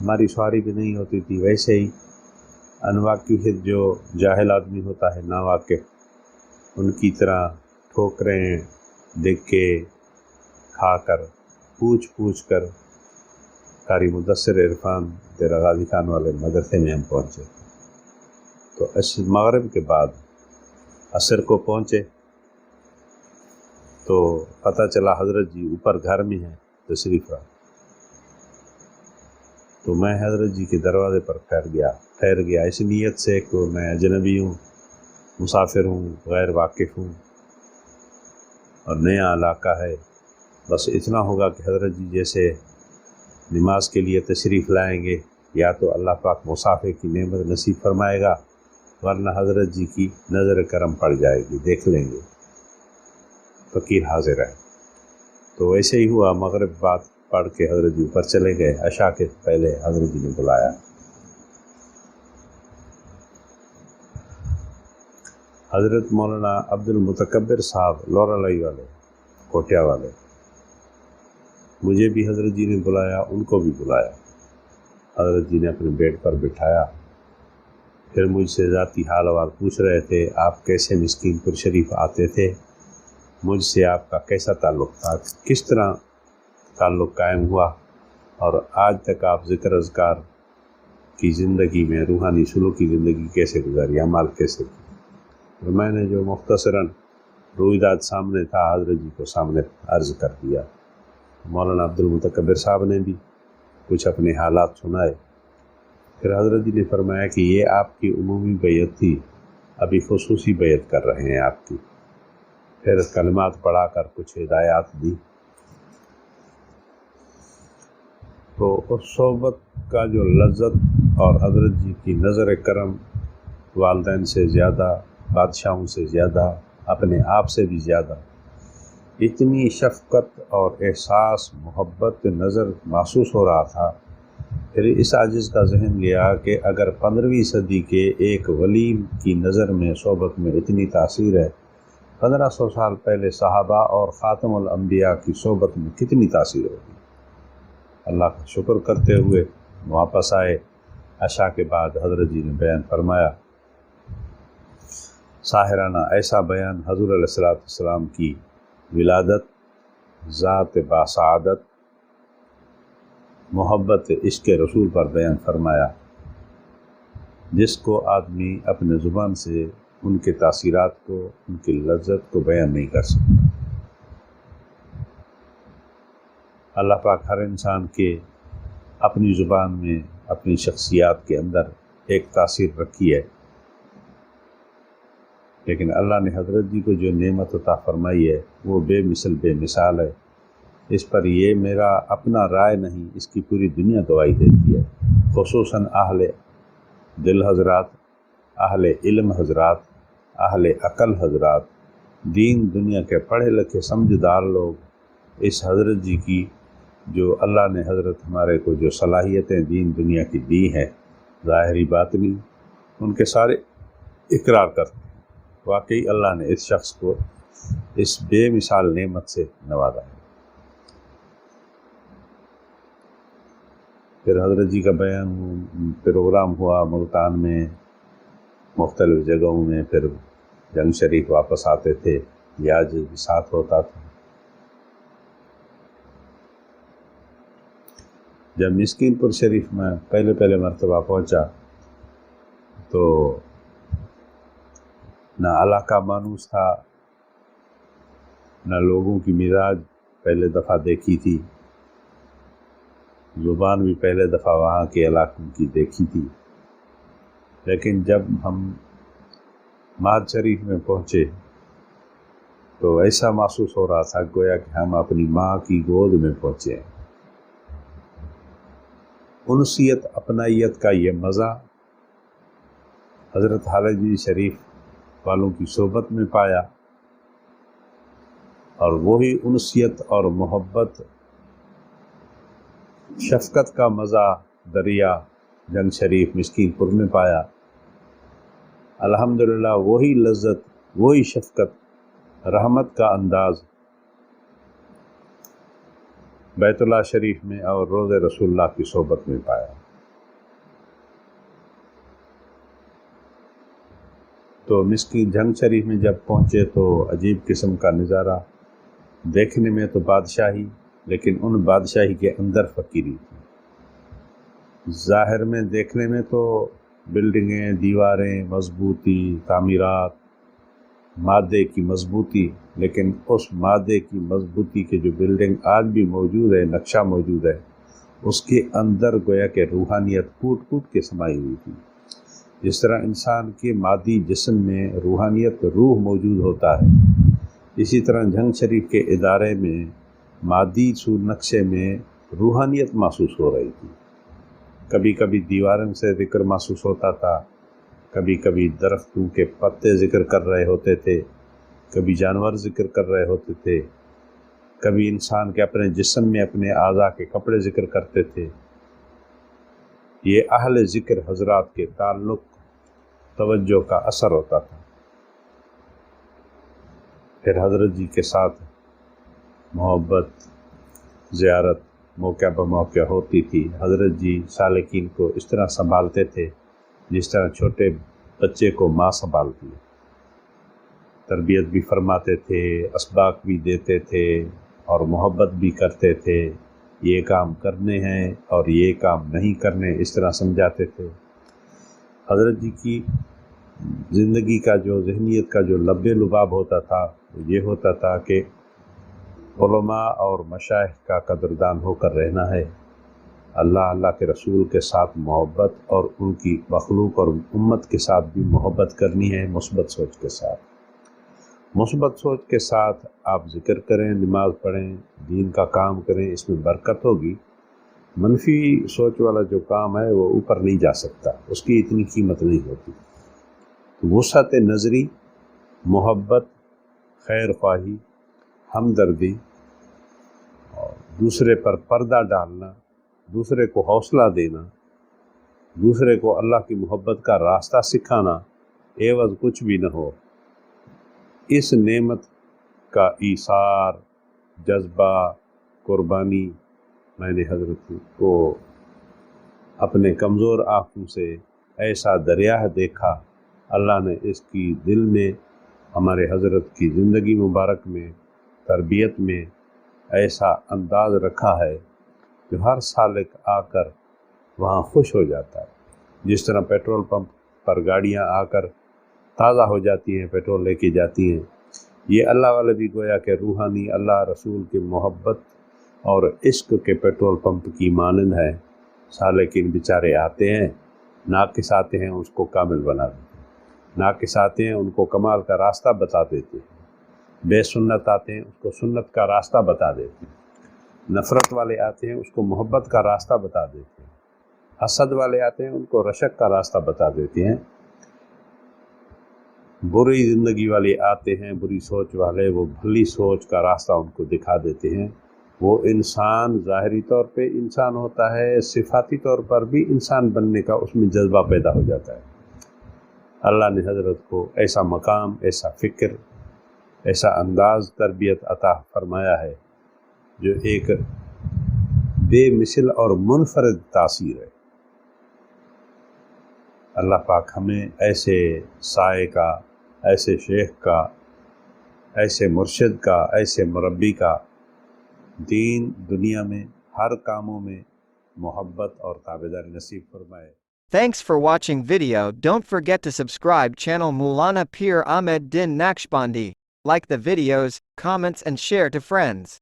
ہماری سواری بھی نہیں ہوتی تھی، ویسے ہی انواقف جو جاہل آدمی ہوتا ہے ناواقف، ان کی طرح ٹھوکریں دیکھ کے کھا کر پوچھ کر قاری مدثر عرفان تیرا غازی خان والے مدرسے میں ہم پہنچے۔ تو مغرب کے بعد عصر کو پہنچے تو پتہ چلا حضرت جی اوپر گھر میں ہیں تشریف رہا۔ تو میں حضرت جی کے دروازے پر ٹھہر گیا اس نیت سے کہ میں اجنبی ہوں، مسافر ہوں، غیر واقف ہوں اور نیا علاقہ ہے، بس اتنا ہوگا کہ حضرت جی جیسے نماز کے لیے تشریف لائیں گے یا تو اللہ پاک مسافر کی نعمت نصیب فرمائے گا، ورنہ حضرت جی کی نظر کرم پڑ جائے گی، دیکھ لیں گے، فقیر حاضر ہے۔ تو ویسے ہی ہوا، مغرب بعد پڑھ کے حضرت جی اوپر چلے گئے، عشاء کے پہلے حضرت جی نے بلایا۔ حضرت مولانا عبد المتکبر صاحب لورالائی والے، کوٹیا والے، مجھے بھی حضرت جی نے بلایا، ان کو بھی بلایا۔ حضرت جی نے اپنے بیڈ پر بٹھایا، پھر مجھ سے ذاتی حال احوال پوچھ رہے تھے، آپ کیسے مسکین پور شریف آتے تھے، مجھ سے آپ کا کیسا تعلق تھا، کس طرح تعلق قائم ہوا، اور آج تک آپ ذکر اذکار کی زندگی میں روحانی سلوک کی زندگی کیسے گزاری، اعمال کیسے کی۔ اور میں نے جو مختصراً رویداد سامنے تھا حضرت جی کو سامنے عرض کر دیا۔ مولانا عبد المتکبر صاحب نے بھی کچھ اپنے حالات سنائے۔ پھر حضرت جی نے فرمایا کہ یہ آپ کی عمومی بیعت تھی، ابھی خصوصی بیعت کر رہے ہیں آپ کی۔ پھر کلمات پڑھا کر کچھ ہدایات دی۔ تو اس صحبت کا جو لذت اور حضرت جی کی نظر کرم والدین سے زیادہ، بادشاہوں سے زیادہ، اپنے آپ سے بھی زیادہ، اتنی شفقت اور احساس، محبت نظر محسوس ہو رہا تھا۔ پھر اس عاجز کا ذہن لیا کہ اگر 15ویں صدی کے ایک ولی کی نظر میں صحبت میں اتنی تاثیر ہے، 1500 سال پہلے صحابہ اور خاتم الانبیاء کی صحبت میں کتنی تاثیر ہوگی۔ اللہ کا شکر کرتے ہوئے واپس آئے۔ عشاء کے بعد حضرت جی نے بیان فرمایا، ساحرانہ ایسا بیان حضور علیہ السلام کی ولادت، ذات باسعادت، محبت عشق رسول پر بیان فرمایا، جس کو آدمی اپنے زبان سے ان کے تاثیرات کو، ان کی لذت کو بیان نہیں کر سکتا۔ اللہ پاک ہر انسان کے اپنی زبان میں، اپنی شخصیات کے اندر ایک تاثیر رکھی ہے، لیکن اللہ نے حضرت جی کو جو نعمت عطا فرمائی ہے وہ بے مثال ہے۔ اس پر یہ میرا اپنا رائے نہیں، اس کی پوری دنیا گواہی دیتی ہے، خصوصاً اہل دل حضرات، اہل علم حضرات، اہل عقل حضرات، دین دنیا کے پڑھے لکھے سمجھدار لوگ اس حضرت جی کی جو اللہ نے حضرت ہمارے کو جو صلاحیتیں دین دنیا کی دی ہیں، ظاہری باطنی، ان کے سارے اقرار کرتے ہیں۔ واقعی اللہ نے اس شخص کو اس بے مثال نعمت سے نوازا ہے۔ پھر حضرت جی کا بیان پروگرام ہوا ملتان میں، مختلف جگہوں میں، پھر جنگ شریف واپس آتے تھے، یاج بھی ساتھ ہوتا تھا۔ جب مسکین پور شریف میں پہلے مرتبہ پہنچا تو نہ علاقہ مانوس تھا، نہ لوگوں کی مزاج پہلے دفعہ دیکھی تھی، زبان بھی پہلے دفعہ وہاں کے علاقوں کی دیکھی تھی۔ لیکن جب ہم ماد شریف میں پہنچے تو ایسا محسوس ہو رہا تھا گویا کہ ہم اپنی ماں کی گود میں پہنچے ہیں۔ انسیت، اپنائیت کا یہ مزہ حضرت حالج شریف والوں کی صحبت میں پایا، اور وہی انسیت اور محبت، شفقت کا مزہ دریا جنگ شریف مسکین پور میں پایا۔ الحمدللہ وہی لذت، وہی شفقت، رحمت کا انداز بیت اللہ شریف میں اور روضہ رسول اللہ کی صحبت میں پایا۔ تو مسکی جھنگ شریف میں جب پہنچے تو عجیب قسم کا نظارہ، دیکھنے میں تو بادشاہی، لیکن ان بادشاہی کے اندر فقیری تھی۔ ظاہر میں دیکھنے میں تو بلڈنگیں، دیواریں، مضبوطی، تعمیرات، مادے کی مضبوطی، لیکن اس مادے کی مضبوطی کے جو بلڈنگ آج بھی موجود ہے، نقشہ موجود ہے، اس کے اندر گویا کہ روحانیت کوٹ کوٹ کے سمائی ہوئی تھی۔ جس طرح انسان کے مادی جسم میں روحانیت، روح موجود ہوتا ہے، اسی طرح جھنگ شریف کے ادارے میں مادی سور نقشے میں روحانیت محسوس ہو رہی تھی۔ کبھی کبھی دیواروں سے ذکر محسوس ہوتا تھا، کبھی کبھی درختوں کے پتے ذکر کر رہے ہوتے تھے، کبھی جانور ذکر کر رہے ہوتے تھے، کبھی انسان کے اپنے جسم میں اپنے اعضاء کے کپڑے ذکر کرتے تھے۔ یہ اہل ذکر حضرات کے تعلق، توجہ کا اثر ہوتا تھا۔ پھر حضرت جی کے ساتھ محبت، زیارت موقع بموقع ہوتی تھی۔ حضرت جی سالکین کو اس طرح سنبھالتے تھے جس طرح چھوٹے بچے کو ماں سنبھالتی ہے۔ تربیت بھی فرماتے تھے، اسباق بھی دیتے تھے اور محبت بھی کرتے تھے۔ یہ کام کرنے ہیں اور یہ کام نہیں کرنے، اس طرح سمجھاتے تھے۔ حضرت جی کی زندگی کا جو ذہنیت کا جو لب لباب ہوتا تھا، یہ ہوتا تھا کہ علماء اور مشائخ کا قدردان ہو کر رہنا ہے، اللہ کے رسول کے ساتھ محبت اور ان کی مخلوق اور امت کے ساتھ بھی محبت کرنی ہے، مثبت سوچ کے ساتھ۔ مثبت سوچ کے ساتھ آپ ذکر کریں، نماز پڑھیں، دین کا کام کریں، اس میں برکت ہوگی۔ منفی سوچ والا جو کام ہے وہ اوپر نہیں جا سکتا، اس کی اتنی قیمت نہیں ہوتی۔ وسعت نظری، محبت، خیر خواہی، ہمدردی، اور دوسرے پر پردہ ڈالنا، دوسرے کو حوصلہ دینا، دوسرے کو اللہ کی محبت کا راستہ سکھانا، عوض کچھ بھی نہ ہو، اس نعمت کا ایثار، جذبہ، قربانی میں نے حضرت کو اپنے کمزور آنکھوں سے ایسا دریا دیکھا۔ اللہ نے اس کی دل میں، ہمارے حضرت کی زندگی مبارک میں، تربیت میں ایسا انداز رکھا ہے جو ہر سالک آ کر وہاں خوش ہو جاتا ہے۔ جس طرح پیٹرول پمپ پر گاڑیاں آ کر تازہ ہو جاتی ہیں، پیٹرول لے کے جاتی ہیں، یہ اللہ والے بھی گویا کہ روحانی اللہ رسول کی محبت اور عشق کے پیٹرول پمپ کی مانند ہے۔ سالکین بیچارے آتے ہیں، ناقص آتے ہیں، اس کو کامل بنا دیتے ہیں، ناقص آتے ہیں، ان کو کمال کا راستہ بتا دیتے ہیں، بے سنت آتے ہیں، اس کو سنت کا راستہ بتا دیتے ہیں، نفرت والے آتے ہیں، اس کو محبت کا راستہ بتا دیتے ہیں، حسد والے آتے ہیں، ان کو رشک کا راستہ بتا دیتے ہیں، بری زندگی والے آتے ہیں، بری سوچ والے، وہ بھلی سوچ کا راستہ ان کو دکھا دیتے ہیں۔ وہ انسان ظاہری طور پہ انسان ہوتا ہے، صفاتی طور پر بھی انسان بننے کا اس میں جذبہ پیدا ہو جاتا ہے۔ اللہ نے حضرت کو ایسا مقام، ایسا فکر، ایسا انداز تربیت عطا فرمایا ہے جو ایک بے مثل اور منفرد تاثیر ہے۔ اللہ پاک ہمیں ایسے سائے کا، ایسے شیخ کا، ایسے مرشد کا، ایسے مربی کا دین دنیا میں ہر کاموں میں محبت اور تابعداری نصیب فرمائے۔ Thanks for watching video. Don't forget to subscribe channel Maulana Pir Ahmed Din Naqshbandi. Like the videos, comments and share to friends.